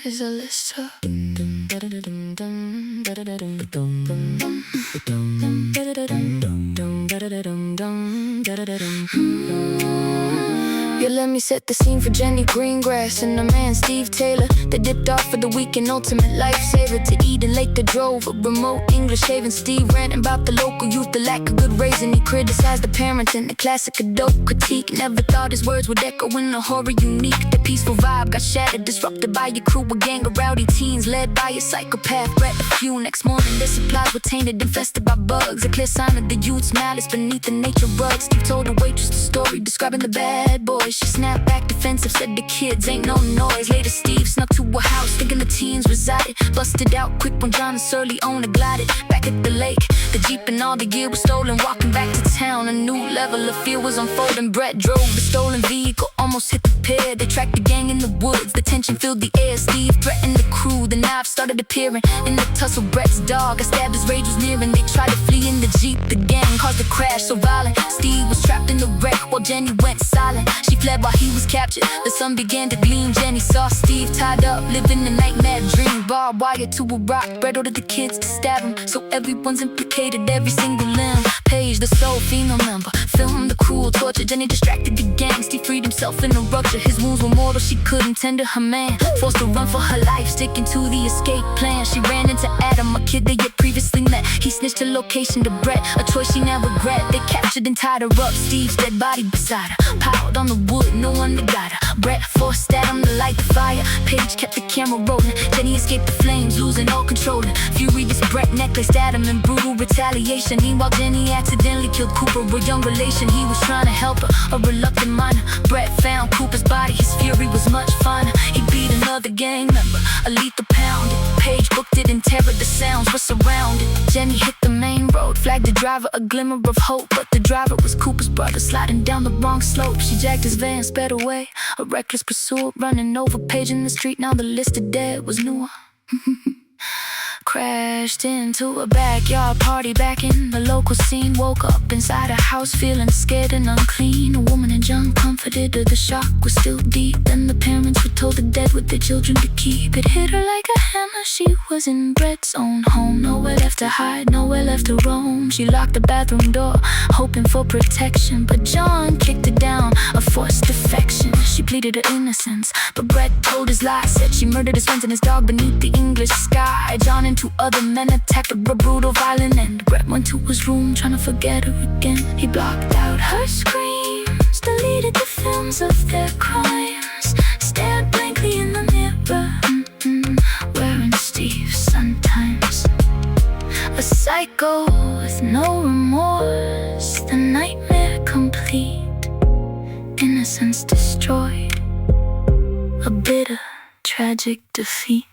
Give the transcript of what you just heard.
IzAlyssa. You let me set the scene for Jenny Greengrass and the man Steve Taylor. They dipped off for the weekend, ultimate lifesaver. To Eden Lake they drove, a remote English haven. Steve ranting about the local youth, the lack of good raising. He criticized the parenting, the classic adult critique. Never thought his words would echo in a horror unique. The peaceful vibe got shattered, disrupted by your crew, a gang of rowdy teens led by a psychopath. Bred a few. Next morning their supplies were tainted, infested by bugs. A clear sign of the youth's malice beneath the nature rug. Steve told the waitress the story, describing the bad boy. She snapped back defensive, said the kids ain't no noise. Later Steve snuck to a house thinking the teens resided. Busted out quick when John and Surly owner glided. Back at the lake, the Jeep and all the gear was stolen. Walking back to town, a new level of fear was unfolding. Brett drove the stolen vehicle, almost hit the pair. They tracked the gang in the woods, the tension filled the air. Steve threatened the crew, the knives started appearing. In the tussle, Brett's dog, I stabbed, his rage was nearing. They tried to flee in the Jeep, the gang caused a crash so violent. Steve was trapped in the wreck while Jenny went silent. She fled while he was captured, the sun began to gleam. Jenny saw Steve tied up, living a nightmare dream. Barbed wire to a rock, Brett ordered the kids to stab him. So everyone's implicated, every single limb. Paige, the sole female member, filmed the cruel torture. Jenny distracted the gang, Steve freed himself in a rupture. His wounds were mortal, she couldn't tend to her man. Forced to run for her life, sticking to the escape plan. She ran into Adam, a kid they had previously met. He snitched her location to Brett, a choice she now regret. They captured and tied her up, Steve's dead body beside her. Piled on the wood, no one got her. Brett forced Adam to light the fire. Paige kept the camera rolling. Jenny escaped the flames, losing all control. Furious Brett necklaced Adam in brutal retaliation. Meanwhile Jenny accidentally killed Cooper, a young relation. He was trying to help her, a reluctant minor. Brett found Cooper's body, his fury was much finer. He beat another gang member, a lethal pound. Paige booked it in terror, the sounds were surrounded. Jenny hit the main road, flagged the driver, a glimmer of hope. But the driver was Cooper's brother, sliding down the wrong slope. She jacked his van, sped away, a reckless pursuit, running over Paige in the street. Now the list of dead was newer. Crashed into a backyard party back in the local scene. Woke up inside a house feeling scared and unclean. A woman and John comforted her, the shock was still deep. Then the parents were told the dead with their children to keep. It hit her like a hammer, she was in Brett's own home. Nowhere left to hide, nowhere left to roam. She locked the bathroom door, hoping for protection. But John kicked her down, a forced defection. She pleaded her innocence, but Brett told his lie. Said she murdered his friends and his dog beneath the English sky. John and two other men attacked her, a brutal, violent end. Brett went to his room, trying to forget her again. He blocked out her screams, deleted the films of their crimes, stared blankly in the mirror, wearing Steve's sometimes. A psycho with no remorse, the nightmare complete, innocence destroyed, a bitter, tragic defeat.